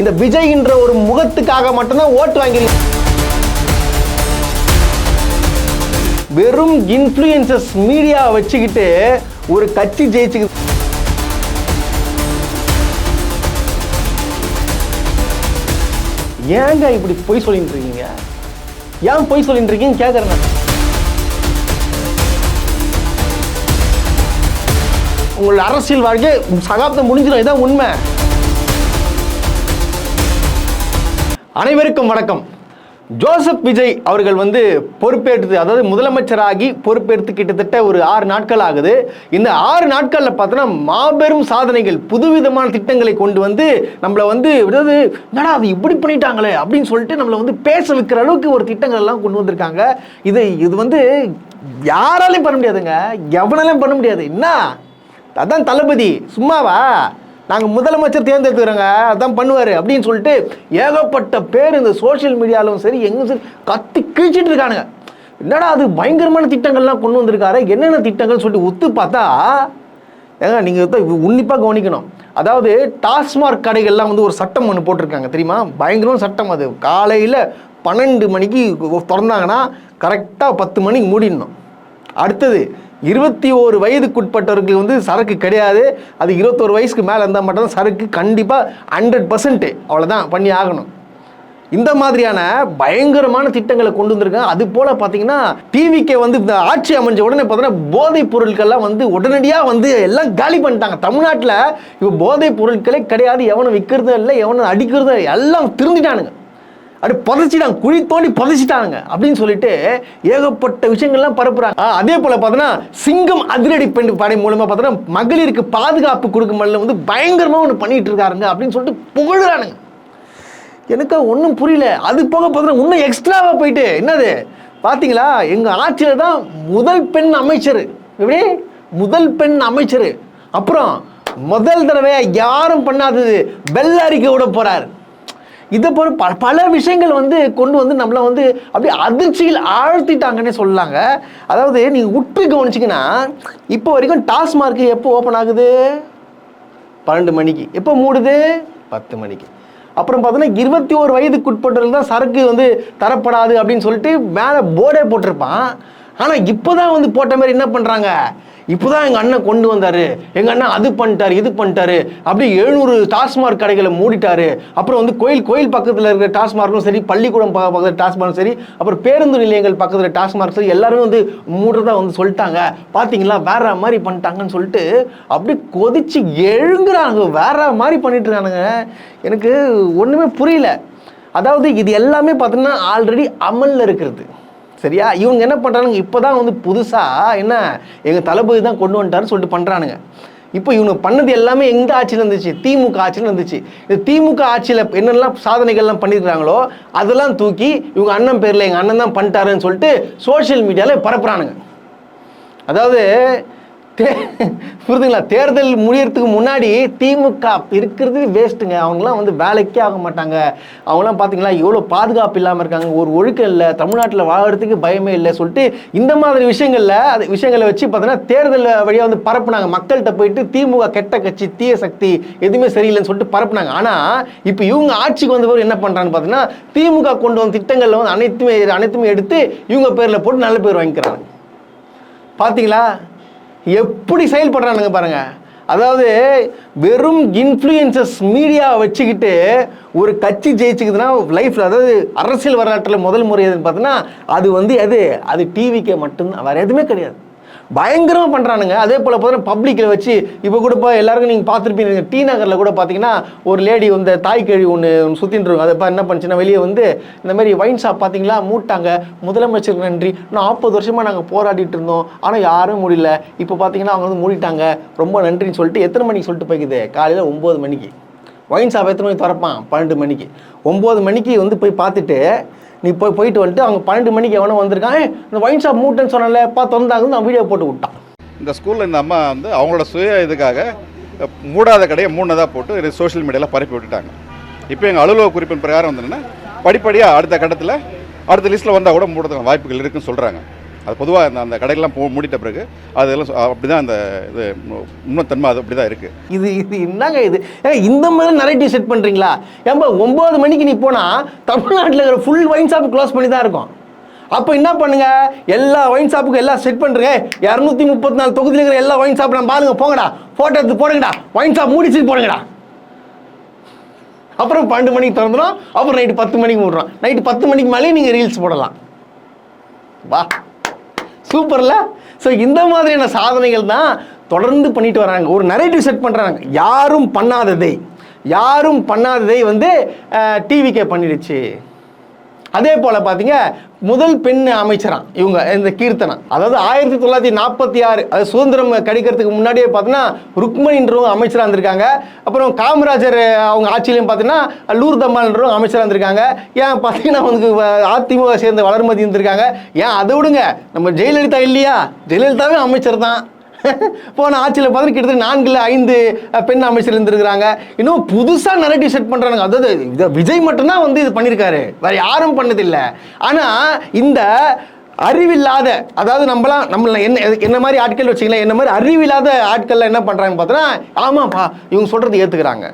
இந்த விஜய் என்ற ஒரு முகத்துக்காக மட்டும்தான் ஓட்டு வாங்கி வெறும் இன்ஃப்ளூயன்சஸ் மீடியா வச்சுக்கிட்டு ஒரு கட்சி ஜெயிச்சு ஏங்க இப்படி பொய் சொல்லிட்டு இருக்கீங்க? ஏன் பொய் சொல்லிட்டு இருக்கீங்க கேட்கறேன். உங்களோட அரசியல் வாழ்க்கை சகாப்தம் முடிஞ்சிடும், இதான் உண்மை. அனைவருக்கும் வணக்கம். ஜோசப் விஜய் அவர்கள் பொறுப்பேற்று, அதாவது முதலமைச்சராகி பொறுப்பேற்று கிட்டத்தட்ட ஒரு 6 நாட்கள் ஆகுது. இந்த 6 நாட்களில் பார்த்தோன்னா மாபெரும் சாதனைகள், புதுவிதமான திட்டங்களை கொண்டு நம்மளை என்னடா அது இப்படி பண்ணிட்டாங்களே அப்படின்னு சொல்லிட்டு நம்மளை பேச வைக்கிற அளவுக்கு ஒரு திட்டங்கள் எல்லாம் கொண்டு வந்திருக்காங்க. இது யாராலையும் பண்ண முடியாதுங்க, எவனாலையும் பண்ண முடியாது. என்ன அதான் தளபதி சும்மாவா, நாங்கள் முதலமைச்சர் தேர்ந்தெடுத்துக்கிறோங்க, அதான் பண்ணுவார் அப்படின்னு சொல்லிட்டு ஏகப்பட்ட பேர் இந்த சோஷியல் மீடியாவிலும் சரி எங்கும் சரி கத்தி கிழிச்சிட்டு இருக்கானுங்க. என்னடா அது பயங்கரமான திட்டங்கள்லாம் கொண்டு வந்திருக்காரு, என்னென்ன திட்டங்கள் சொல்லிட்டு ஒத்து பார்த்தா ஏங்க நீங்கள் உன்னிப்பாக கவனிக்கணும். அதாவது டாஸ்மாக் கடைகள்லாம் ஒரு சட்டம் ஒன்று போட்டிருக்காங்க தெரியுமா? பயங்கரமான சட்டம் அது. காலையில் 12 மணிக்கு திறந்தாங்கன்னா கரெக்டாக 10 மணிக்கு மூடிடணும். அடுத்தது 21 வயதுக்குட்பட்டவர்களுக்கு சரக்கு கிடையாது. அது 21 வயசுக்கு மேலே இருந்தால் மட்டும்தான் சரக்கு, கண்டிப்பாக 100% அவ்வளோதான் பண்ணி ஆகணும். இந்த மாதிரியான பயங்கரமான திட்டங்களை கொண்டு வந்திருக்காங்க. அது போல் பார்த்தீங்கன்னா டிவிக்கு இந்த ஆட்சி அமைஞ்ச உடனே பார்த்தீங்கன்னா போதைப் பொருட்கள்லாம் உடனடியாக எல்லாம் காலி பண்ணிட்டாங்க. தமிழ்நாட்டில் இப்போ போதைப் பொருட்களே கிடையாது, எவனை விற்கிறதும் இல்லை, எவனை அடிக்கிறதும் எல்லாம் திருந்திட்டானுங்க, அப்படி புதைச்சிட்டாங்க, குழி தோண்டி புதைச்சிட்டாங்க அப்படின்னு சொல்லிட்டு ஏகப்பட்ட விஷயங்கள்லாம் பரப்புறாங்க. அதே போல பார்த்தோன்னா சிங்கம் அதிரடி பெண் படை மூலமா பார்த்தோன்னா மகளிருக்கு பாதுகாப்பு கொடுக்கும் பயங்கரமா ஒன்று பண்ணிட்டு இருக்காருங்க அப்படின்னு சொல்லிட்டு புகழுறானுங்க. எனக்கு ஒன்றும் புரியல. அது போக பார்த்தோன்னா இன்னும் எக்ஸ்ட்ராவா போயிட்டு என்னது பார்த்தீங்களா, எங்க ஆட்சியில தான் முதல் பெண் அமைச்சர், எப்படி முதல் பெண் அமைச்சர், அப்புறம் முதல் தடவை யாரும் பண்ணாதது பெல் அறிக்கை விட போறாரு. இதை போல பல விஷயங்கள் கொண்டு நம்மளை அப்படியே அதிர்ச்சியில் ஆழ்த்திட்டாங்கன்னே சொல்லலாங்க. அதாவது நீங்கள் உற்று கவனிச்சிங்கன்னா இப்போ வரைக்கும் டாஸ்மார்க் எப்போ ஓப்பன் ஆகுது? 12 மணிக்கு. எப்போ மூடுது? 10 மணிக்கு. அப்புறம் பார்த்தோன்னா 21 வயதுக்குட்பட்டவர்கள் தான் சரக்கு தரப்படாது அப்படின்னு சொல்லிட்டு மேலே போர்டே போட்டிருப்பான். ஆனால் இப்போ தான் போட்ட மாதிரி என்ன பண்ணுறாங்க, இப்போதான் எங்கள் அண்ணன் கொண்டு வந்தார், எங்கள் அண்ணன் அது பண்ணிட்டாரு இது பண்ணிட்டாரு, அப்படியே 700 டாஸ்மாக் கடைகளை மூடிட்டாரு. அப்புறம் கோயில் பக்கத்தில் இருக்கிற டாஸ்மார்க்கும் சரி, பள்ளிக்கூடம் பக்கத்தில் டாஸ்மார்க்கும் சரி, அப்புறம் பேருந்து நிலையங்கள் பக்கத்தில் டாஸ்மார்க் சரி, எல்லாருமே மூடுறதா சொல்லிட்டாங்க. பார்த்தீங்களா வேற மாதிரி பண்ணிட்டாங்கன்னு சொல்லிட்டு அப்படியே கொதிச்சு எழுங்குறாங்க, வேற மாதிரி பண்ணிட்டு இருக்கானுங்க. எனக்கு ஒன்றுமே புரியல. அதாவது இது எல்லாமே பார்த்தீங்கன்னா ஆல்ரெடி அமலில் இருக்கிறது, சரியா? இவங்க என்ன பண்ணுறானுங்க, இப்போ தான் புதுசாக என்ன எங்கள் தளபதி தான் கொண்டு வந்துட்டாருன்னு சொல்லிட்டு பண்ணுறானுங்க. இப்போ இவங்க பண்ணது எல்லாமே எந்த ஆட்சியில் இருந்துச்சு? திமுக ஆட்சியில் இருந்துச்சு. இந்த திமுக ஆட்சியில் என்னெல்லாம் சாதனைகள்லாம் பண்ணியிருக்கிறாங்களோ அதெல்லாம் தூக்கி இவங்க அண்ணன் பேரில் எங்கள் அண்ணன் தான் பண்ணிட்டாருன்னு சொல்லிட்டு சோஷியல் மீடியாவில் பரப்புறானுங்க. அதாவது புரிதுங்களா, தேர்தல் முடியறதுக்கு முன்னாடி திமுக இருக்கிறது வேஸ்ட்டுங்க, அவங்களாம் வேலைக்கே ஆக மாட்டாங்க, அவங்களாம் பார்த்தீங்களா எவ்வளோ பாதுகாப்பு இல்லாமல் இருக்காங்க, ஒரு ஒழுக்கம் இல்லை, தமிழ்நாட்டில் வாழறதுக்கு பயமே இல்லை சொல்லிட்டு இந்த மாதிரி விஷயங்களை வச்சு பார்த்தீங்கன்னா தேர்தல் வழியாக பரப்புனாங்க. மக்கள்கிட்ட போயிட்டு திமுக கெட்ட கட்சி, தீய சக்தி, எதுவுமே சரியில்லைன்னு சொல்லிட்டு பரப்புனாங்க. ஆனால் இப்போ இவங்க ஆட்சிக்கு வந்தவர் என்ன பண்ணுறான்னு பார்த்தீங்கன்னா திமுக கொண்டு வந்த திட்டங்களில் அனைத்துமே எடுத்து இவங்க பேரில் போட்டு நல்ல பேர் வாங்கிக்கிறாங்க. பார்த்தீங்களா எப்படி செயல்படுறானுங்க பாருங்க. அதாவது வெறும் இன்ஃப்ளூயன்சஸ் மீடியா வச்சுக்கிட்டு ஒரு கட்சி ஜெயிச்சுக்குதுன்னா லைஃப்ல, அதாவது அரசியல் வரலாற்றில் முதல் முறை எதுன்னு பார்த்தீங்கன்னா அது டிவிக்கே மட்டும்தான், வேற எதுவுமே கிடையாது. பயங்கரமாக பண்ணுறானுங்க. அதே போல் பார்த்தீங்கன்னா பப்ளிக்கில் வச்சு இப்போ கூட இப்போ எல்லாருக்கும் நீங்கள் பார்த்துருப்பீங்க, டி நகரில் கூட பார்த்தீங்கன்னா ஒரு லேடி தாய் கழிவு ஒன்று சுற்றின்னு இருக்கும். அதை என்ன பண்ணுச்சுன்னா வெளியே இந்த மாதிரி ஒயின் ஷாப் பார்த்தீங்களா மூட்டாங்க, முதலமைச்சர் நன்றி, 40 வருஷமாக நாங்கள் போராடிட்டு இருந்தோம் ஆனால் யாரும் முடியல, இப்போ பார்த்தீங்கன்னா அவங்க மூடிட்டாங்க, ரொம்ப நன்றின்னு சொல்லிட்டு எத்தனை மணிக்கு சொல்லிட்டு போய்க்குது? காலையில் 9 மணிக்கு. ஒயின் ஷாப் எத்தனை மணிக்கு திறப்பான்? 12 மணிக்கு. 9 மணிக்கு போய் பார்த்துட்டு நீ போயிட்டு வந்துட்டு அவங்க 12 மணிக்கு எவனோ வந்திருக்கான், இந்த ஒயின் ஷாப் மூட்டைன்னு சொன்னால திறந்தாங்க, நான் வீடியோ போட்டு விட்டான். இந்த ஸ்கூலில் இந்த அம்மா அவங்களோட சுய இதுக்காக மூடாத கடையை மூணதாக போட்டு சோஷியல் மீடியாவில் பரப்பி விட்டுட்டாங்க. இப்போ எங்கள் அலுவலக குறிப்பின் பிரகாரம் படிப்படியாக அடுத்த கட்டத்தில் அடுத்த லிஸ்ட்டில் வந்தால் கூட மூடுறதுக்கு வாய்ப்புகள் இருக்குன்னு சொல்கிறாங்க. அது பொதுவாக அந்த கடைகள்லாம் மூடிட்ட பிறகு அதெல்லாம் அப்படி தான் அந்த இது உண்மைத்தன்மை அது அப்படி தான் இருக்குது. இது என்னங்க இது? இந்த மாதிரி நரேட்டிவ் செட் பண்ணுறீங்களா? ஏன்பா 9 மணிக்கு நீ போனால் தமிழ்நாட்டில் இருக்கிற ஃபுல் ஒயின் ஷாப் க்ளோஸ் பண்ணி தான் இருக்கும். அப்போ என்ன பண்ணுங்க, எல்லா ஒயின் ஷாப்புக்கும் எல்லாம் செட் பண்ணுறேங்க. 234 தொகுதியில் இருக்கிற எல்லா ஒயின் ஷாப் நான் பாருங்க, போங்கடா, ஃபோட்டோ எடுத்து போடுங்கடா, ஒயின் ஷாப் மூடிச்சு போடுங்கடா. அப்புறம் 12 மணிக்கு திறந்துடும், அப்புறம் நைட்டு 10 மணிக்கு மூடுறோம். நைட்டு 10 மணிக்கு மேலே நீங்கள் ரீல்ஸ் போடலாம். வா, சூப்பர்ல. ஸோ இந்த மாதிரியான சாதனைகள் தான் தொடர்ந்து பண்ணிட்டு வராங்க. ஒரு நரேட்டிவ் செட் பண்ணுறாங்க. யாரும் பண்ணாததை வந்து டிவிக்கே பண்ணிடுச்சு. அதே போல் பார்த்தீங்க, முதல் பெண் அமைச்சரான் இவங்க இந்த கீர்த்தனா. அதாவது 1946 அது சுதந்திரம் கிடைக்கிறதுக்கு முன்னாடியே பார்த்தீங்கன்னா ருக்மணின்றவங்க அமைச்சராக இருந்திருக்காங்க. அப்புறம் காமராஜர் அவங்க ஆட்சியிலையும் பார்த்தீங்கன்னா லூர்தம்மாள்ன்றவங்க அமைச்சராக இருந்திருக்காங்க. ஏன் பார்த்தீங்கன்னா அவங்களுக்கு அதிமுக சேர்ந்த வளர்மதி இருந்திருக்காங்க. ஏன் அதை விடுங்க, நம்ம ஜெயலலிதா இல்லையா, ஜெயலலிதாவே அமைச்சர் தான். போன ஆட்சியில் பார்த்தீங்கன்னா கிட்டத்தட்ட 4-5 பெண் அமைச்சர் இருந்திருக்கிறாங்க. இன்னும் புதுசாக நரேட்டிவ் செட் பண்ணுறாங்க. அதாவது விஜய் மட்டும்தான் வந்து இது பண்ணியிருக்காரு, வேற யாரும் பண்ணதில்லை. ஆனால் இந்த அறிவில்லாத, அதாவது நம்மள என்ன மாதிரி ஆட்கள் வச்சுக்கலாம், என்ன மாதிரி அறிவில்லாத ஆட்கள்லாம் என்ன பண்ணுறாங்கன்னு பார்த்தோன்னா, ஆமாப்பா இவங்க சொல்கிறது ஏற்றுக்கிறாங்க.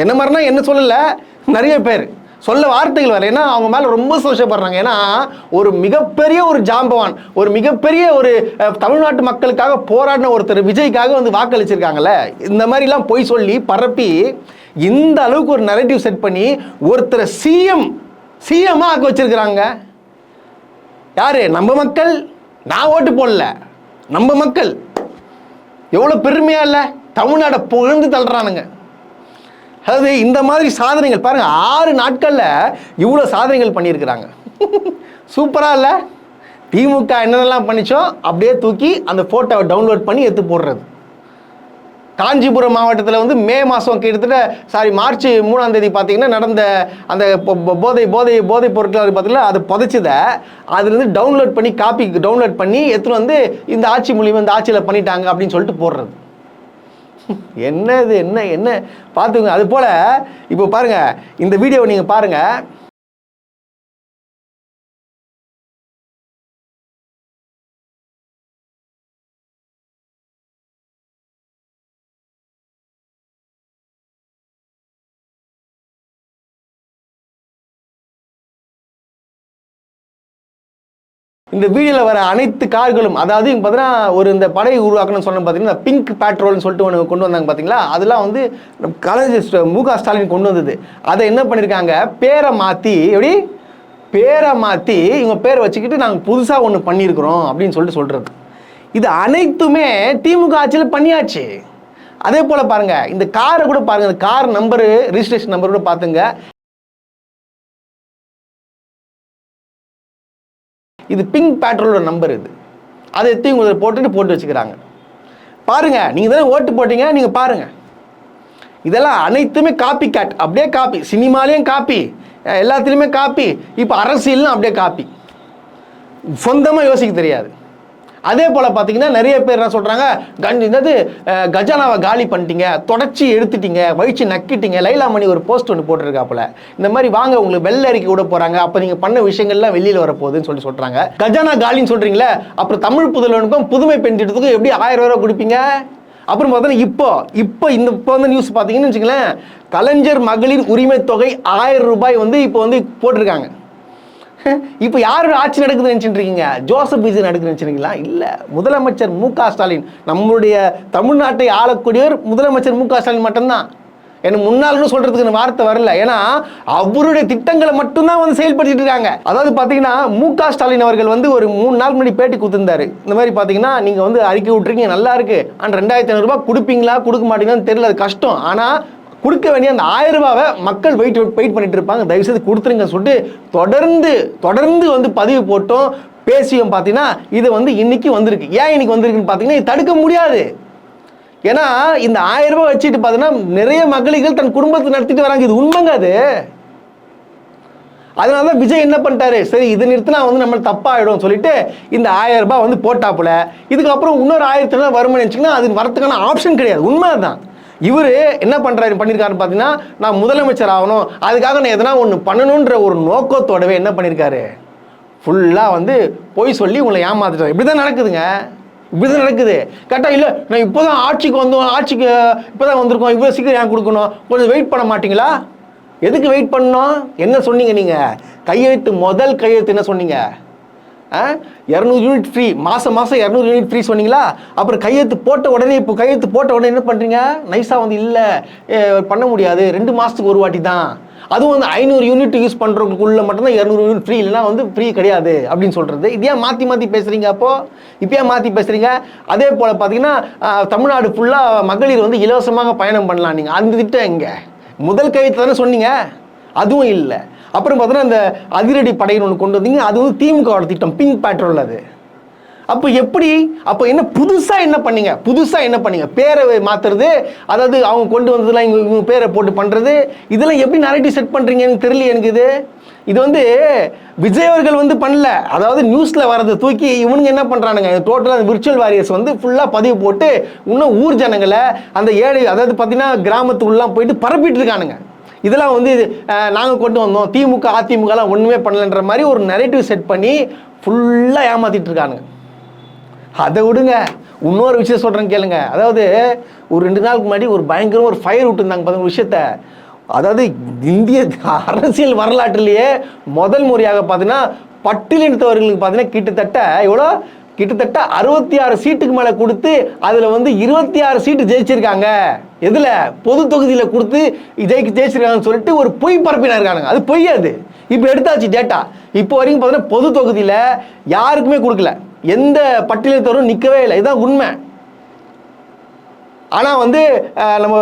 என்ன மாதிரினா என்ன சொல்லலை, நிறைய பேர் சொல்ல வார்த்தைகள் வரல. ஏன்னா அவங்க மேலே ரொம்ப சந்தோஷப்படுறாங்க. ஏன்னா ஒரு மிகப்பெரிய ஒரு ஜாம்பவான், ஒரு மிகப்பெரிய ஒரு தமிழ்நாட்டு மக்களுக்காக போராடின ஒருத்தர் விஜய்க்காக வந்து வாக்களிச்சிருக்காங்கல்ல. இந்த மாதிரிலாம் போய் சொல்லி பரப்பி இந்த அளவுக்கு ஒரு நரேட்டிவ் செட் பண்ணி ஒருத்தரை சிஎம்மாக ஆக்க வச்சிருக்கிறாங்க. யாரு? நம்ம மக்கள். நான் ஓட்டு போடல, நம்ம மக்கள். எவ்வளோ பெருமையா இல்லை? தமிழ்நாடை புகழ்ந்து தள்ளுறானுங்க. அதாவது இந்த மாதிரி சாதனைகள் பாருங்க, 6 நாட்களில் இவ்வளோ சாதனைகள் பண்ணியிருக்கிறாங்க. சூப்பராக இல்லை? திமுக என்னென்னலாம் பண்ணிச்சோ அப்படியே தூக்கி அந்த ஃபோட்டோவை டவுன்லோட் பண்ணி எடுத்து போடுறது. காஞ்சிபுரம் மாவட்டத்தில் வந்து மே மாதம் கிட்டத்தட்ட மார்ச் 3ஆம் தேதி பார்த்தீங்கன்னா நடந்த அந்த போதை பொருட்கள் பார்த்தீங்கன்னா அது புதைச்சதை அதுலேருந்து டவுன்லோட் பண்ணி எடுத்துகிட்டு வந்து இந்த ஆட்சி மூலியமாக இந்த ஆட்சியில் பண்ணிட்டாங்க அப்படின்னு சொல்லிட்டு போடுறது. என்னது என்ன பார்த்துங்க. அது போல் இப்போ பாருங்க, இந்த வீடியோவை நீங்கள் பாருங்க. இந்த வீடியோவில் வர அனைத்து கார்களும், அதாவது இங்கே பார்த்தீங்கன்னா ஒரு இந்த படையை உருவாக்கணும்னு சொன்ன பார்த்தீங்கன்னா பிங்க் பேட்ரோல்னு சொல்லிட்டு ஒன்று கொண்டு வந்தாங்க பார்த்தீங்களா. அதெல்லாம் வந்து கலைஞர் மு.க. ஸ்டாலின் கொண்டு வந்தது. அதை என்ன பண்ணியிருக்காங்க, பேரை மாற்றி இவங்க பேரை வச்சுக்கிட்டு நாங்கள் புதுசாக ஒன்று பண்ணியிருக்கிறோம் அப்படின்னு சொல்கிறது. இது அனைத்துமே திமுக ஆட்சியில் பண்ணியாச்சு. அதே போல் பாருங்கள், இந்த காரை கூட பாருங்கள், இந்த கார் நம்பரு, ரிஜிஸ்ட்ரேஷன் நம்பர் கூட பார்த்துங்க. இது பிங்க் பேட்ரோலோட நம்பர். இது அதை எடுத்து உங்களுக்கு போட்டு வச்சுக்கிறாங்க. பாருங்க, நீங்க தானே ஓட்டு போட்டீங்க, நீங்க பாருங்க. இதெல்லாம் அனைத்துமே காப்பி கேட், அப்படியே காப்பி. சினிமாலையும் காப்பி, எல்லாத்துலேயுமே காப்பி. இப்போ அரசியலும் அப்படியே காப்பி. சொந்தமாக யோசிக்க தெரியாது. அதே போல் பார்த்தீங்கன்னா நிறைய பேர் என்ன சொல்கிறாங்க, கஜானாவை காலி பண்ணிட்டீங்க, தொடச்சி எடுத்துட்டீங்க, வயிற்று நக்கிட்டீங்க. லைலாமணி ஒரு போஸ்ட் ஒன்று போட்டிருக்காப்புல, இந்த மாதிரி வாங்க உங்களுக்கு வெள்ளை அறிக்கை விட போகிறாங்க, அப்போ நீங்கள் பண்ண விஷயங்கள்லாம் வெளியில் வரப்போகுதுன்னு சொல்கிறாங்க. கஜானா காலின்னு சொல்கிறீங்களே, அப்புறம் தமிழ் புதல்வனுக்கும் புதுமை பெண் திட்டத்துக்கும் எப்படி 1000 ரூபா கொடுப்பீங்க? அப்புறம் பார்த்தீங்கன்னா இப்போ வந்து நியூஸ் பார்த்தீங்கன்னு வச்சுங்களேன், கலைஞர் மகளிர் உரிமை தொகை 1000 ரூபாய் வந்து இப்போ வந்து போட்டிருக்காங்க. இப்போ யாரோட ஆட்சி நடக்குதுன்னு நினைச்சிட்டு இருக்கீங்க? ஜோசப் விஜய் நடக்குதுன்னு நினைச்சிருக்கீங்களா? இல்லை, முதலமைச்சர் மு.க. ஸ்டாலின். நம்மளுடைய தமிழ்நாட்டை ஆளக்கூடியவர் முதலமைச்சர் மு.க. ஸ்டாலின் மட்டும்தான். எனக்கு முன்னாள்னு சொல்றதுக்கு வார்த்தை வரல. ஏன்னா அவருடைய திட்டங்களை மட்டும்தான் வந்து செயல்படுத்திட்டு இருக்காங்க. அதாவது பார்த்தீங்கன்னா மு.க. ஸ்டாலின் அவர்கள் வந்து ஒரு 3 நாள் முன்னாடி பேட்டி கொடுத்திருந்தாரு. இந்த மாதிரி பார்த்தீங்கன்னா நீங்கள் வந்து அறிக்கை விட்டுருக்கீங்க, நல்லா இருக்கு, ஆனால் 2500 ரூபாய் கொடுப்பீங்களா கொடுக்க மாட்டீங்கன்னு தெரியல, அது கஷ்டம். ஆனால் கொடுக்க வேண்டிய அந்த 1000 ரூபாவை மக்கள் வெயிட் பண்ணிட்டு இருப்பாங்க, தயவுசெய்து கொடுத்துருங்க சொல்லிட்டு தொடர்ந்து வந்து பதிவு போட்டோம், பேசியும். பார்த்தீங்கன்னா இது வந்து இன்னைக்கு வந்திருக்கு. ஏன் இன்னைக்கு வந்திருக்குன்னு பார்த்தீங்கன்னா இது தடுக்க முடியாது. ஏன்னா இந்த 1000 ரூபாய் வச்சுட்டு பார்த்தீங்கன்னா நிறைய மகளிர்கள் தன் குடும்பத்தை நடத்திட்டு வராங்க. இது உண்மைங்க. அது அதனால தான் விஜய் என்ன பண்ணிட்டாரு, சரி இது நிறுத்தினா வந்து நம்ம தப்பாயிடும் சொல்லிட்டு இந்த 1000 ரூபாய் வந்து போட்டாப்புல. இதுக்கப்புறம் இன்னொரு 1000 ரூபாய் வருமானம் நினச்சிங்கன்னா அது வரத்துக்கான ஆப்ஷன் கிடையாது. உண்மை தான். இவர் என்ன பண்ணியிருக்காருன்னு பார்த்தீங்கன்னா, நான் முதலமைச்சர் ஆகணும், அதுக்காக நான் எதனா ஒன்று பண்ணணுன்ற ஒரு நோக்கத்தோடவே என்ன பண்ணியிருக்காரு, ஃபுல்லாக வந்து போய் சொல்லி உங்களை ஏமாத்திட்டோம். இப்படி தான் நடக்குதுங்க, இப்படி தான் நடக்குது. கரெக்டாக இல்லை, நான் இப்போ தான் ஆட்சிக்கு வந்தோம், ஆட்சிக்கு இப்போ தான் வந்திருக்கோம், இவ்வளோ சீக்கிரம் ஏன் கொடுக்கணும், கொஞ்சம் வெயிட் பண்ண மாட்டிங்களா? எதுக்கு வெயிட் பண்ணோம்? என்ன சொன்னீங்க நீங்கள்? கையெழுத்து, முதல் கையெழுத்து என்ன சொன்னீங்க? 200 யூனிட் ஃப்ரீ, மாதம் 200 யூனிட் ஃப்ரீ சொன்னீங்களா? அப்புறம் கையெழுத்து போட்ட உடனே, இப்போ கையெழுத்து போட்ட உடனே என்ன பண்ணுறீங்க? நைஸாக வந்து இல்லை பண்ண முடியாது, 2 மாதத்துக்கு ஒரு வாட்டி தான், அதுவும் வந்து 500 யூனிட் யூஸ் பண்ணுறதுக்குள்ளே மட்டும்தான் 200 யூனிட் ஃப்ரீ, இல்லைனா வந்து ஃப்ரீ கிடையாது அப்படின்னு சொல்கிறது. இது ஏன் மாற்றி பேசுகிறீங்க? இப்போ ஏன் மாற்றி பேசுகிறீங்க? அதே போல் பார்த்தீங்கன்னா தமிழ்நாடு ஃபுல்லாக மகளிர் வந்து இலவசமாக பயணம் பண்ணலாம். நீங்கள் அந்த திட்டம் எங்கே? முதல் கையெழுத்து தானே சொன்னீங்க, அதுவும் இல்லை. அப்புறம் பார்த்தீங்கன்னா இந்த அதிரடி படையின்னு ஒன்று கொண்டு வந்தீங்க, அது வந்து திமுகவோட திட்டம், பிங்க் பேட்ரோல் அது. அப்போ எப்படி? அப்போ என்ன புதுசாக என்ன பண்ணீங்க? பேரை மாற்றுறது, அதாவது அவங்க கொண்டு வந்ததுலாம் இவங்க பேரை போட்டு பண்ணுறது, இதெல்லாம் எப்படி நரேட்டிவ் செட் பண்ணுறீங்கன்னு தெரியல எனக்கு. இது வந்து விஜய் அவர்கள் வந்து பண்ணல, அதாவது நியூஸில் வரதை தூக்கி இவனுங்க என்ன பண்ணுறானுங்க, டோட்டலாக அந்த விர்ச்சுவல் வாரியர்ஸ் வந்து ஃபுல்லாக பதிவு போட்டு இன்னும் ஊர் ஜனங்களை அந்த ஏழை, அதாவது பார்த்தீங்கன்னா கிராமத்துக்குள்ளலாம் போயிட்டு பரப்பிட்டு இருக்கானுங்க. இதெல்லாம் வந்து நாங்கள் கொண்டு வந்தோம், திமுக அதிமுகலாம் ஒன்றுமே பண்ணலன்ற மாதிரி ஒரு நரேட்டிவ் செட் பண்ணி ஃபுல்லாக ஏமாற்றிட்டு இருக்கானுங்க. அதை விடுங்க, இன்னொரு விஷயம் சொல்கிறேன் கேளுங்க. அதாவது ஒரு 2 நாளுக்கு முன்னாடி ஒரு பயங்கரமாக ஒரு ஃபயர் விட்டுருந்தாங்க பாருங்க விஷயத்த. அதாவது இந்திய அரசியல் வரலாற்றிலேயே முதல் முறையாக பார்த்தீங்கன்னா பட்டியலினத்தவர்களுக்கு பார்த்தீங்கன்னா கிட்டத்தட்ட 66 சீட்டுக்கு மேலே கொடுத்து அதில் வந்து 26 சீட்டு ஜெயிச்சிருக்காங்க. எதில்? பொது தொகுதியில் கொடுத்து ஜெயிச்சிருக்காங்கன்னு சொல்லிட்டு ஒரு பொய் பரப்பினா இருக்காங்க. அது பொய். அது இப்போ எடுத்தாச்சு டேட்டா. இப்போ வரைக்கும் பார்த்தீங்கன்னா பொது தொகுதியில் யாருக்குமே கொடுக்கல, எந்த பட்டியலினத்தவரும் நிற்கவே இல்லை. இதுதான் உண்மை. ஆனால் வந்து நம்ம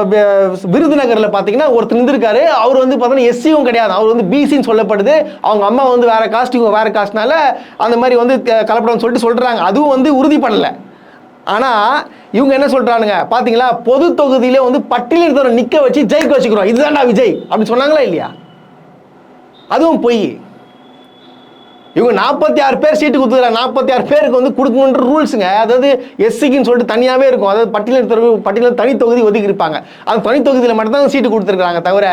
விருதுநகரில் பார்த்தீங்கன்னா ஒருத்தர் இருந்திருக்காரு, அவர் வந்து பார்த்தீங்கன்னா எஸ்சியும் கிடையாது, அவர் வந்து பிசின்னு சொல்லப்படுது. அவங்க அம்மா வந்து வேற காஸ்ட், இவங்க வேற காஸ்ட்னால அந்த மாதிரி வந்து கலப்படம்னு சொல்லிட்டு சொல்கிறாங்க. அதுவும் வந்து உறுதி பண்ணல. ஆனால் இவங்க என்ன சொல்கிறானுங்க பார்த்தீங்களா, பொது தொகுதியிலே வந்து பட்டியலினத்தவரை நிற்க வச்சு ஜெயிக்க வச்சுக்கிறோம், இதுதான்டா விஜய் அப்படின்னு சொன்னாங்களா இல்லையா? அதுவும் பொய். இவங்க 46 பேர் சீட்டு கொடுத்துக்கிறாங்க, 46 பேருக்கு வந்து கொடுக்கணுன்ற ரூல்ஸுங்க. அதாவது எஸ்சிக்குன்னு சொல்லிட்டு தனியாகவே இருக்கும், அதாவது பட்டியலில் தனி தொகுதி ஒதுக்கி இருப்பாங்க. அந்த தனி தொகுதியில் மட்டும்தான் சீட்டு கொடுத்துருக்காங்க, தவிர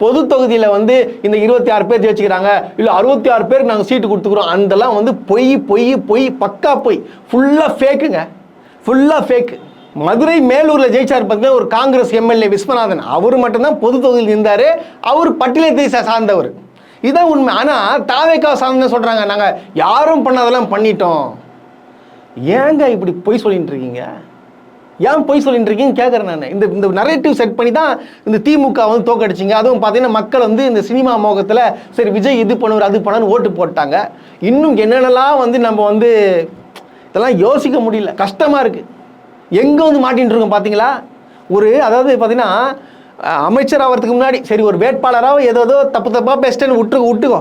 பொது தொகுதியில் வந்து இந்த 26 பேர் ஜெயிச்சுக்கிறாங்க, இல்லை 66 பேருக்கு நாங்கள் சீட்டு கொடுத்துக்கிறோம், அதெல்லாம் வந்து பொய், பக்கா பொய், ஃபுல்லாக ஃபேக்குங்க, ஃபுல்லாக ஃபேக்கு. மதுரை மேலூரில் ஜெயிச்சார் பார்த்தீங்கன்னா ஒரு காங்கிரஸ் எம்எல்ஏ விஸ்வநாதன், அவர் மட்டும்தான் பொது தொகுதியில் இருந்தார், அவர் பட்டியலத்தை சார்ந்தவர். இதுதான் உண்மை. ஆனால் தாவேக்கா சார்ந்த சொல்கிறாங்க, நாங்கள் யாரும் பண்ணதெல்லாம் பண்ணிட்டோம். ஏங்க இப்படி பொய் சொல்லிட்டு இருக்கீங்க? ஏன் பொய் சொல்லிட்டு இருக்கீங்கன்னு கேட்குறேன் நான். இந்த நரேட்டிவ் செட் பண்ணி தான் இந்த திமுக வந்து தோக்கடிச்சிங்க. அதுவும் பார்த்தீங்கன்னா மக்கள் வந்து இந்த சினிமா மோகத்தில் சரி விஜய் இது பண்ணுவார் அது பண்ணான்னு ஓட்டு போட்டாங்க. இன்னும் என்னென்னலாம் வந்து நம்ம வந்து இதெல்லாம் யோசிக்க முடியல, கஷ்டமாக இருக்குது. எங்கே வந்து மாட்டின்னு இருக்கோம் பார்த்தீங்களா? அதாவது பார்த்தீங்கன்னா அமைச்சர் ஆகிறதுக்கு முன்னாடி சரி ஒரு வேட்பாளராக ஏதோ தப்பாக பேசிட்டேன்னு விட்டுக்கோ.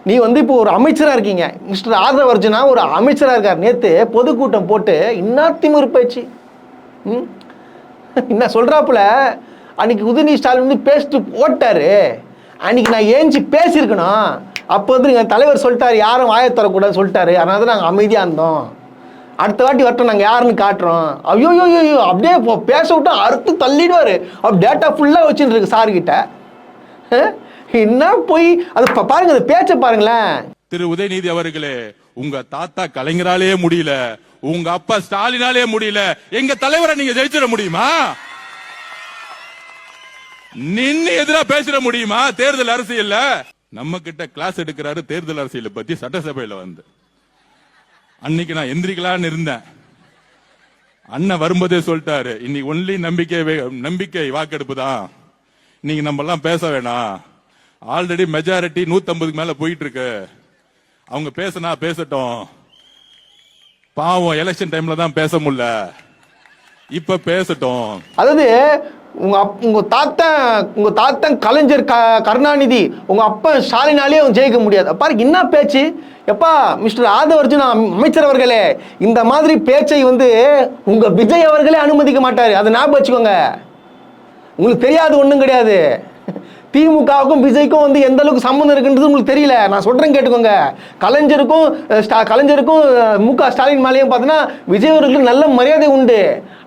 நீ வந்து இப்போ ஒரு அமைச்சராக இருக்கீங்க, மிஸ்டர் ஆதவ அர்ஜுனா ஒரு அமைச்சராக இருக்கார். நேற்று பொதுக்கூட்டம் போட்டு இன்னத்திமுரு பேச்சு என்ன சொல்கிறாப்புல, அன்றைக்கி உதயநிதி ஸ்டாலின் வந்து பேசிட்டு போட்டார். அன்றைக்கி நான் ஏஞ்சி பேசியிருக்கணும். அப்போ வந்து எங்கள் தலைவர் சொல்லிட்டார் யாரும் வாயை தரக்கூடாதுன்னு சொல்லிட்டாரு, அதனால தான் நாங்கள் அமைதியாக இருந்தோம். அடுத்த வாட்டி வரட்டும் நாங்கள் யாருன்னு காட்டுறோம். ஐயோ அப்படியே பேச விட்டா அறுத்து தள்ளிடுவார். அப்படி டேட்டா ஃபுல்லாக வச்சுட்டு இருக்கு சார்கிட்ட. என்ன போய் அது பாருங்க, அது பேச்ச பாருங்களேன். திரு உதயநிதி அவர்களே, உங்க தாத்தா கலைஞராலே முடியல, உங்க அப்பா ஸ்டாலினாலே முடியல, எங்க தலைவரை நீங்க ஜெயிச்சிட முடியுமா? நின்னு எதிரா பேசிட முடியுமா? தேர்தல் அரசியல்ல நம்ம கிட்ட கிளாஸ் எடுக்கிறாரு தேர்தல் அரசியலை பத்தி சட்டசபையில வந்து. அன்னைக்கு நான் எந்திரிக்கலான்னு இருந்தேன், அண்ணன் வரும்போதே சொல்லிட்டாரு இன்னைக்கு ஒன்லி நம்பிக்கை வாக்கெடுப்பு தான், இன்னைக்கு நம்ம எல்லாம் பேச வேணாம், ஆல்ரெடி மெஜாரிட்டி 150க்கு மேல போயிட்டு இருக்கு, அவங்க பேசினா பேசட்டும், பாவம் எலெக்ஷன் டைம்ல தான் பேச முடியல, இப்ப பேசட்டும். அதாவது உங்க தாத்தன் கலைஞர் கருணாநிதி, உங்க அப்பா ஸ்டாலினாலே ஜெயிக்க முடியாது. பாருங்க என்ன பேச்சு. எப்பா மிஸ்டர் ஆதவ அர்ஜுனா அமைச்சர் அவர்களே, இந்த மாதிரி பேச்சை வந்து உங்க விஜய் அவர்களே அனுமதிக்க மாட்டாரு, அதை ஞாபகம் வச்சுக்கோங்க. உங்களுக்கு தெரியாது ஒன்றும் கிடையாது. திமுகவுக்கும் விஜய்க்கும் வந்து எந்த அளவுக்கு சம்பந்தம் இருக்குன்றது உங்களுக்கு தெரியல. நான் சொல்றேன் கேட்டுக்கோங்க. கலைஞருக்கும் மு க ஸ்டாலின் மேலேயும் பார்த்தீங்கன்னா விஜய் அவர்களுக்கு நல்ல மரியாதை உண்டு.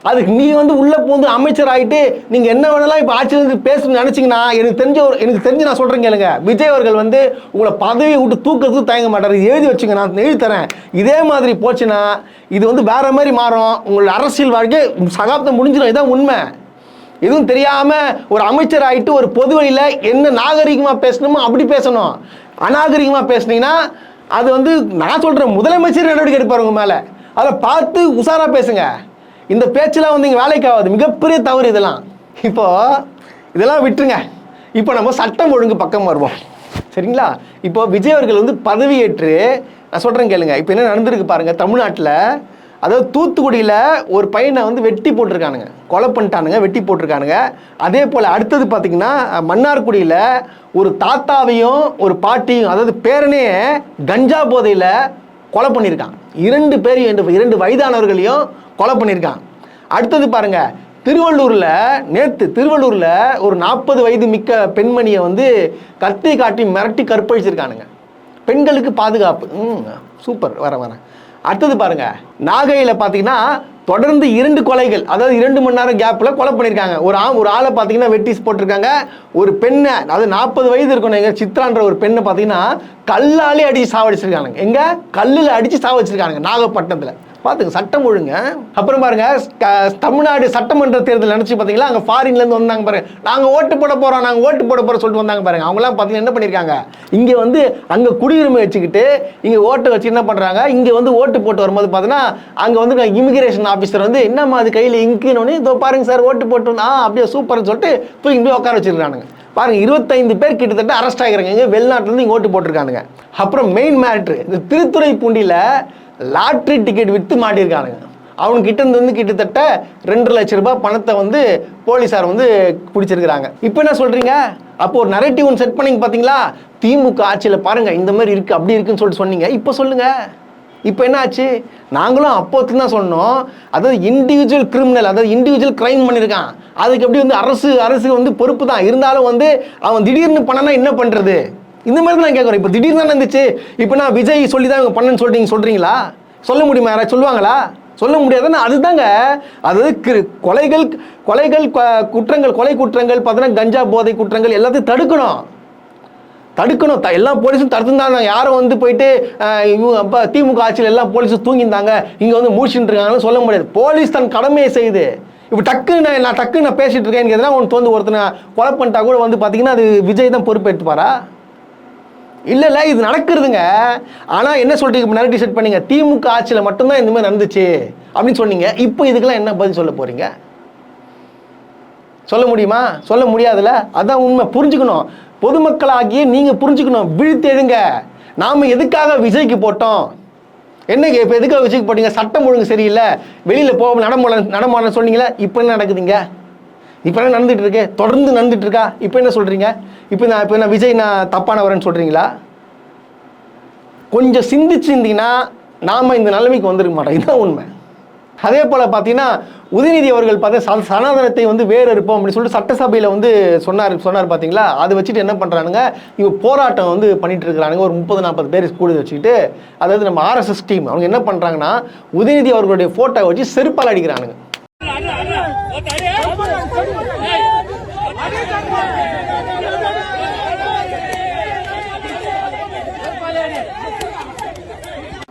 அதுக்கு நீ வந்து உள்ள போந்து அமைச்சர் ஆகிட்டு நீங்க என்ன வேணாலும் இப்போ ஆட்சியிலிருந்து பேசணும்னு நினைச்சீங்கன்னா எனக்கு தெரிஞ்சு நான் சொல்றேன் கேளுங்க, விஜய் அவர்கள் வந்து உங்களை பதவியை விட்டு தூக்கிறதுக்கு தயங்க மாட்டார். எழுதி வச்சுங்க, நான் எழுதி தரேன். இதே மாதிரி போச்சுன்னா இது வந்து வேற மாதிரி மாறும். உங்களோட அரசியல் வாழ்க்கை சகாப்தம் முடிஞ்சிடும். இதான் உண்மை. எதுவும் தெரியாம ஒரு அமைச்சர் ஆகிட்டு ஒரு பொது வழியில என்ன நாகரிகமா பேசணுமோ அப்படி பேசணும். அநாகரிகமா பேசுனீங்கன்னா அது வந்து நான் சொல்றேன் முதலமைச்சர் நடவடிக்கை எடுப்பார் உங்க மேல. அதை பார்த்து உஷாரா பேசுங்க. இந்த பேச்செல்லாம் வந்து இங்கே வேலைக்கு ஆகாது. மிகப்பெரிய தவறு இதெல்லாம். இப்போ இதெல்லாம் விட்டுருங்க. இப்போ நம்ம சட்டம் ஒழுங்கு பக்கம் வருவோம், சரிங்களா? இப்போ விஜய் அவர்கள் வந்து பதவியேற்று நான் சொல்கிறேன் கேளுங்க. இப்போ என்ன நடந்திருக்கு பாருங்க தமிழ்நாட்டில். அதாவது தூத்துக்குடியில் ஒரு பையனை வந்து வெட்டி போட்டிருக்கானுங்க, கொலை பண்ணிட்டானுங்க, வெட்டி போட்டிருக்கானுங்க. அதே போல் அடுத்தது பார்த்தீங்கன்னா மன்னார்குடியில் ஒரு தாத்தாவையும் ஒரு பாட்டியும், அதாவது பேரனே கஞ்சா போதையில் கொலை பண்ணியிருக்கான். 2 பேரையும் 2 வயதானவர்களையும் கொலை பண்ணியிருக்கான். அடுத்தது பாருங்க, திருவள்ளூரில் ஒரு 40 வயது மிக்க பெண்மணியை வந்து கத்தி காட்டி மிரட்டி கற்பழிச்சிருக்கானுங்க. பெண்களுக்கு பாதுகாப்பு. சூப்பர். வரேன். அடுத்தது பாருங்க, நாகையில் பார்த்தீங்கன்னா தொடர்ந்து 2 கொலைகள், அதாவது 2 மணி நேரம் கேப்பில் கொலை பண்ணியிருக்காங்க. ஒரு ஆளை பார்த்தீங்கன்னா வெட்டி போட்டிருக்காங்க. ஒரு பெண்ணை, அதாவது 40 வயது இருக்கணும், சித்ரான்ற ஒரு பெண்ணை பார்த்தீங்கன்னா கல்லாலே அடித்து சாவடிச்சிருக்காங்க. எங்க கல்லில் அடித்து சாவடிச்சிருக்காங்க நாகப்பட்டினத்தில். பார்த்துங்க சட்டம் ஒழுங்க. அப்புறம் பாருங்க, தமிழ்நாடு சட்டமன்ற தேர்தல் நினைச்சு பார்த்தீங்களா, அங்கே ஃபாரின்லேருந்து வந்தாங்க பாருங்க, நாங்கள் ஓட்டு போட போகிறோம் சொல்லிட்டு வந்தாங்க பாருங்க. அவங்களாம் பார்த்தீங்கன்னா என்ன பண்ணியிருக்காங்க, இங்கே வந்து அங்கே குடியுரிமை வச்சுக்கிட்டு இங்கே ஓட்டை வச்சு என்ன பண்ணுறாங்க, இங்கே வந்து ஓட்டு போட்டு வரும்போது பார்த்தீங்கன்னா அங்கே வந்து இமிகிரேஷன் ஆஃபீஸர் வந்து என்னம்மா அது கையில் இங்குன்னு, இதோ பாருங்க சார் ஓட்டு போட்டு அப்படியே சூப்பர்னு சொல்லிட்டு போய் இங்கே உட்கார வச்சிருக்கானுங்க. பாருங்க 25 பேர் கிட்டத்தட்ட அரெஸ்ட் ஆகிறாங்க. இங்கே வெளிநாட்டிலேருந்து இங்கே ஓட்டு போட்டிருக்கானுங்க. அப்புறம் மெயின் மேட்ரு, இந்த திருத்துறைப்பூண்டியில் லாட்ரி டிக்கெட் விற்று மாட்டியிருக்கானுங்க. அவனுக்கிட்ட இருந்து வந்து கிட்டத்தட்ட 2 லட்சம் ரூபாய் பணத்தை வந்து போலீஸார் வந்து பிடிச்சிருக்கிறாங்க. இப்போ என்ன சொல்றீங்க, அப்போ ஒரு நரேட்டிவ் ஒன்று செட் பண்ணிங்க பார்த்தீங்களா, திமுக ஆட்சியில் பாருங்க இந்த மாதிரி இருக்கு அப்படி இருக்குன்னு சொல்லிட்டு சொன்னீங்க. இப்போ சொல்லுங்க, இப்போ என்ன ஆச்சு? நாங்களும் அப்போது தான் சொன்னோம், அதாவது இண்டிவிஜுவல் கிரிமினல், அதாவது இண்டிவிஜுவல் கிரைம் பண்ணியிருக்கான், அதுக்கு எப்படி வந்து அரசு வந்து பொறுப்பு தான். இருந்தாலும் வந்து அவன் திடீர்னு பண்ணனா என்ன பண்ணுறது, இந்த மாதிரி தான் நான் கேட்குறேன். இப்போ திடீர்னு தான் இருந்துச்சு. இப்போ நான் விஜய் சொல்லி தான் இவங்க பண்ணன்னு சொல்லிட்டு சொல்கிறீங்களா? சொல்ல முடியுமா? யாராவது சொல்லுவாங்களா? சொல்ல முடியாதுன்னு. அதுதாங்க, அதாவது கொலைகள் குற்றங்கள், கொலை குற்றங்கள் பார்த்தீங்கன்னா கஞ்சா போதை குற்றங்கள் எல்லாத்தையும் தடுக்கணும். எல்லா போலீஸும் தடுத்து தான். யாரும் வந்து போயிட்டு அப்போ திமுக ஆட்சியில் எல்லா போலீஸும் தூங்கியிருந்தாங்க, இங்கே வந்து மூழ்கிட்டு இருக்காங்கன்னு சொல்ல முடியாது. போலீஸ் தன் கடமையை செய்யுது. இப்போ டக்குன்னு நான் பேசிட்டு இருக்கேன், எதனா ஒன்று தோந்து ஒருத்தனை கொலை பண்ணிட்டா கூட வந்து பார்த்தீங்கன்னா அது விஜய் தான் பொறுப்பேற்றுப்பாரா? இல்லை இது நடக்கிறதுங்க. ஆனால் என்ன சொல்றீங்க, நரேட்டிவ் செட் பண்ணீங்க, திமுக ஆட்சியில் மட்டும்தான் இந்த மாதிரி நடந்துச்சு அப்படின்னு சொன்னீங்க. இப்போ இதுக்கெல்லாம் என்ன பதில் சொல்ல போறீங்க? சொல்ல முடியுமா? சொல்ல முடியாதுல்ல. அதான் உண்மை. புரிஞ்சுக்கணும், பொதுமக்களாகிய நீங்க புரிஞ்சுக்கணும், விழித்தெழுங்க. நாம எதுக்காக விஜய்க்கு போட்டோம்? என்னங்க இப்போ எதுக்காக விஜய்க்கு போட்டீங்க? சட்டம் ஒழுங்கு சரியில்லை, வெளியில போக நடமாட சொன்னீங்களா? இப்போ என்ன நடக்குதுங்க? இப்போ என்ன நடந்துட்டு இருக்கு? தொடர்ந்து நடந்துட்டு இருக்கா? இப்போ என்ன சொல்றீங்க? இப்போ நான் விஜய் நான் தப்பானவரேன்னு சொல்றீங்களா? கொஞ்சம் சிந்திச்சிருந்தீங்கன்னா நாம இந்த நிலைமைக்கு வந்திருக்க மாட்டோம். இதுதான் உண்மை. அதே போல பார்த்தீங்கன்னா உதயநிதி அவர்கள் பார்த்தா சனாதனத்தை வந்து வேறு இருப்போம் அப்படின்னு சொல்லிட்டு சட்டசபையில் வந்து சொன்னார் பார்த்தீங்களா? அதை வச்சுட்டு என்ன பண்ணுறானுங்க, இவங்க போராட்டம் வந்து பண்ணிட்டு இருக்கிறானுங்க. ஒரு 30-40 பேர் கூட வச்சுக்கிட்டு, அதாவது நம்ம RSS டீம் அவங்க என்ன பண்ணுறாங்கன்னா உதயநிதி அவர்களுடைய ஃபோட்டோ வச்சு செருப்பால் அடிக்கிறானுங்க.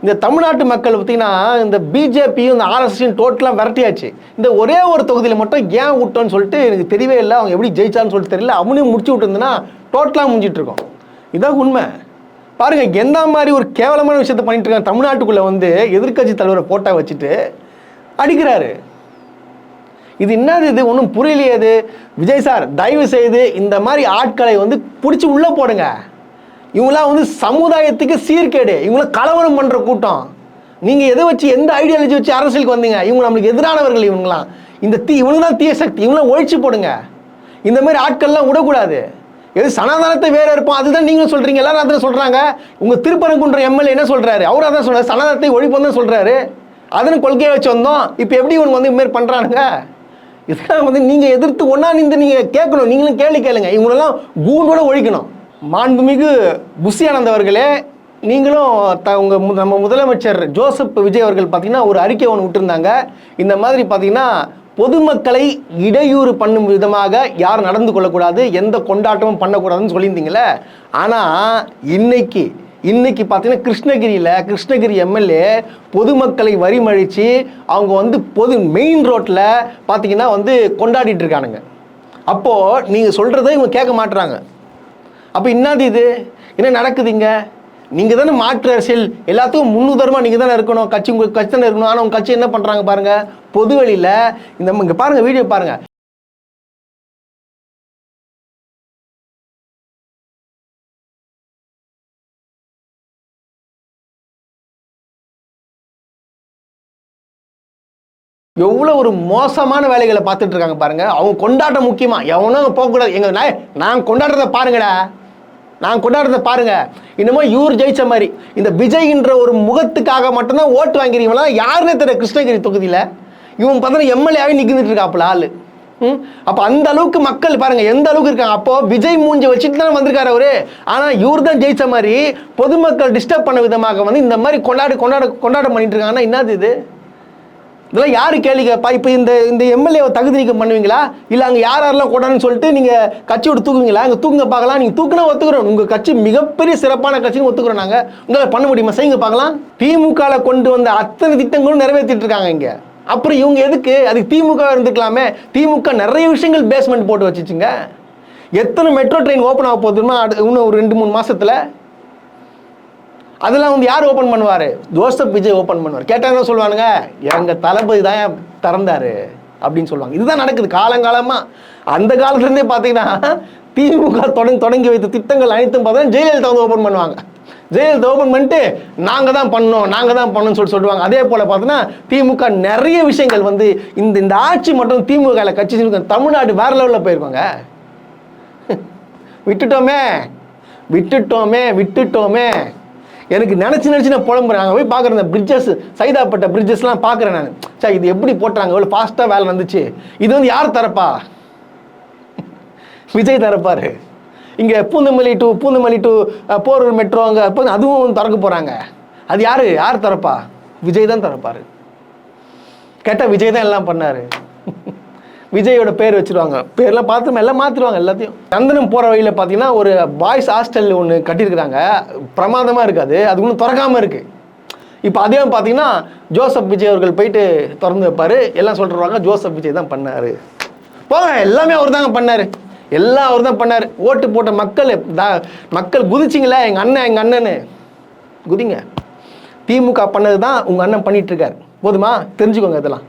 இந்த தமிழ்நாட்டு மக்கள் பார்த்தீங்கன்னா இந்த பிஜேபியும் இந்த RSSயும் டோட்டலாக விரட்டியாச்சு. இந்த ஒரே ஒரு தொகுதியில் மட்டும் ஏன் விட்டோன்னு சொல்லிட்டு எனக்கு தெரியவே இல்லை. அவங்க எப்படி ஜெயிச்சான்னு சொல்லிட்டு தெரியல. அவனையும் முடிச்சு விட்டுருந்தேன்னா டோட்டலாக முடிஞ்சிட்டு இருக்கோம். இதான் உண்மை. பாருங்க எந்த மாதிரி ஒரு கேவலமான விஷயத்தை பண்ணிட்டு இருக்காங்க. தமிழ்நாட்டுக்குள்ள வந்து எதிர்கட்சி தலைவரை போட்டோ வச்சுட்டு அடிக்கிறாரு. இது என்னது? இது ஒன்றும் புரியலையே. இது விஜய் சார் தயவு செய்து இந்த மாதிரி ஆட்களை வந்து பிடிச்சி உள்ள போடுங்க. இவங்களாம் வந்து சமுதாயத்துக்கு சீர்கேடு, இவங்களாம் கலவரம் பண்ற கூட்டம். நீங்க எதை வச்சு, எந்த ஐடியாலஜி வச்சு அரசியலுக்கு வந்தீங்க? இவங்க நம்மளுக்கு எதிரானவர்கள். இவங்களாம் இவங்க தான் தீய சக்தி. இவங்களாம் ஒழிச்சு போடுங்க. இந்த மாதிரி ஆட்கள்லாம் விடக்கூடாது. எது சனாதனத்தை வேற இருப்போம் அதுதான் நீங்களும் சொல்றீங்க, எல்லாரும் அதான் சொல்றாங்க. உங்க திருப்பரங்குன்ற எம்எல்ஏ என்ன சொல்றாரு? அவர் அதான் சொல்றாரு, சனாதனத்தை ஒழிப்போம் தான் சொல்றாரு. அதன் கொள்கையை வச்சு வந்தோம். இப்போ எப்படி இவங்க வந்து இதுமாரி பண்றானுங்க? இதெல்லாம் வந்து நீங்க எதிர்த்து ஒன்னா நின்று நீங்க கேட்கணும். நீங்களும் கேள்வி கேளுங்க. இவங்களெல்லாம் கூண்டோட ஒழிக்கணும். மாண்புமிகு புஷி ஆனந்த் அவர்களே, நீங்களும் நம்ம முதலமைச்சர் ஜோசப் விஜய் அவர்கள் பார்த்தீங்கன்னா ஒரு அறிக்கை ஒன்று விட்டுருந்தாங்க. இந்த மாதிரி பார்த்தீங்கன்னா பொதுமக்களை இடையூறு பண்ணும் விதமாக யார் நடந்து கொள்ளக்கூடாது, எந்த கொண்டாட்டமும் பண்ணக்கூடாதுன்னு சொல்லியிருந்தீங்களே. ஆனால் இன்னைக்கு பார்த்தீங்கன்னா கிருஷ்ணகிரி எம்எல்ஏ பொதுமக்களை வரிமழித்து அவங்க வந்து மெயின் ரோட்டில் பார்த்தீங்கன்னா வந்து கொண்டாடிட்டு இருக்கானுங்க. அப்போது நீங்கள் சொல்கிறத இவங்க கேட்க மாட்டுறாங்க. அப்போ என்னது இது, என்ன நடக்குதுங்க? நீங்கள் தானே மாற்று அரசியல் எல்லாத்துக்கும் முன்னுதாரணமாக நீங்கள் தானே இருக்கணும், உங்கள் கட்சி தானே இருக்கணும். ஆனால் உங்கள் கட்சி என்ன பண்ணுறாங்க பாருங்கள், பொது வெளியில் இங்கே பாருங்கள், வீடியோ பாருங்கள். எவ்வளோ ஒரு மோசமான வேலைகளை பார்த்துட்டு இருக்காங்க பாருங்க. அவங்க கொண்டாட்டம் முக்கியமா, எவனும் போகக்கூடாது. நான் கொண்டாடுறத பாருங்கடா, நான் கொண்டாடுறத பாருங்க. இன்னமும் இவர் ஜெயிச்ச மாதிரி இந்த விஜய்ன்ற ஒரு முகத்துக்காக மட்டும்தான் ஓட்டு வாங்கிறீங்களா யாருன்னே தெரியல. கிருஷ்ணகிரி தொகுதியில் இவங்க பார்த்தீங்கன்னா எம்எல்ஏவே நிற்கிட்டு இருக்காப்புல ஆளு. அப்போ அந்த அளவுக்கு மக்கள் பாருங்க எந்த அளவுக்கு இருக்காங்க. அப்போ விஜய் மூஞ்ச வச்சுட்டு தானே வந்திருக்காரு அவரு. ஆனால் இவர் தான் ஜெயிச்ச மாதிரி பொதுமக்கள் டிஸ்டர்ப் பண்ண விதமாக வந்து இந்த மாதிரி கொண்டாட்டம் பண்ணிட்டு இருக்காங்கன்னா என்னது இது? இதெல்லாம் யாரு கேள்வி கேட்பா? இப்போ இந்த எம்எல்ஏ தகுதி நீக்கம் பண்ணுவீங்களா, இல்லை அங்கே யாரெல்லாம் கொண்டாடுன்னு சொல்லிட்டு நீங்கள் கட்சி விட்டு தூக்குவீங்களா? அங்கே தூக்குங்க பார்க்கலாம். நீங்கள் தூக்குனா ஒத்துக்கிறோம், உங்கள் கட்சி மிகப்பெரிய சிறப்பான கட்சின்னு ஒத்துக்கிறோம். நாங்கள் உங்களால் பண்ண முடியுமா? செய்யுங்க பார்க்கலாம். திமுகவில் கொண்டு வந்த அத்தனை திட்டங்களும் நிறைவேற்றிட்டு இருக்காங்க இங்கே. அப்புறம் இவங்க எதுக்கு? அதுக்கு திமுக இருந்துக்கலாமே. திமுக நிறைய விஷயங்கள் பேஸ்மெண்ட் போட்டு வச்சுச்சுங்க. எத்தனை மெட்ரோ ட்ரெயின் ஓப்பன் ஆக போகுதுமா இன்னும் ஒரு 2-3 மாசத்துல? அதெல்லாம் வந்து யார் ஓப்பன் பண்ணுவார்? ஜோசப் விஜய் ஓப்பன் பண்ணுவார். கேட்டால் என்ன சொல்லுவானுங்க, எங்கள் தளபதி தான் திறந்தாரு அப்படின்னு சொல்லுவாங்க. இதுதான் நடக்குது காலங்காலமாக. அந்த காலத்துலேருந்தே பார்த்தீங்கன்னா திமுக தொடங்கி வைத்த திட்டங்கள் அனைத்தும் பார்த்தா ஜெயலலிதா வந்து ஓப்பன் பண்ணுவாங்க. ஜெயலலிதா ஓப்பன் பண்ணிட்டு நாங்கள் தான் பண்ணோம்னு சொல்லுவாங்க. அதே போல் பார்த்தீங்கன்னா திமுக நிறைய விஷயங்கள் வந்து இந்த ஆட்சி மட்டும் திமுக கட்சி தமிழ்நாடு வேற லெவலில் போயிருக்காங்க. விட்டுட்டோமே. எனக்கு நினச்சி நான் புலம்புறேன். நாங்கள் போய் பார்க்குறேன் இந்த பிரிட்ஜஸ், சைதாப்பட்ட பிரிட்ஜஸ்லாம் பார்க்குறேன் நான். சார் இது எப்படி போட்டாங்க, எவ்வளோ ஃபாஸ்ட்டாக வேலை நடந்துச்சு. இது வந்து யார் தரப்பா? விஜய் தரப்பார். இங்கே பூந்தமல்லி டு போரூர் மெட்ரோ அங்கே அதுவும் திறக்க போகிறாங்க. அது யார் தரப்பா? விஜய் தான் தரப்பார். கேட்டால் விஜய் தான் எல்லாம் பண்ணார். விஜயோட பேர் வச்சுருவாங்க. பேர்லாம் பார்த்து எல்லாம் மாற்றிடுவாங்க எல்லாத்தையும். சந்தனம் போகிற வழியில் பார்த்தீங்கன்னா ஒரு பாய்ஸ் ஹாஸ்டல் ஒன்று கட்டியிருக்கிறாங்க. பிரமாதமாக இருக்காது, அது ஒன்றும் திறக்காமல் இருக்குது. இப்போ அதே பார்த்தீங்கன்னா ஜோசப் விஜய் அவர்கள் போயிட்டு திறந்து வைப்பார். எல்லாம் சொல்லிடுவாங்க ஜோசப் விஜய் தான் பண்ணார். போங்க, எல்லாமே அவர் தாங்க பண்ணார். எல்லாம் அவர் தான் பண்ணார். ஓட்டு போட்ட மக்கள் குதிச்சிங்களே, எங்கள் அண்ணன்னு குதிங்க. திமுக பண்ணது தான் உங்கள் அண்ணன் பண்ணிட்டு இருக்காரு. போதுமா? தெரிஞ்சுக்கோங்க இதெல்லாம்.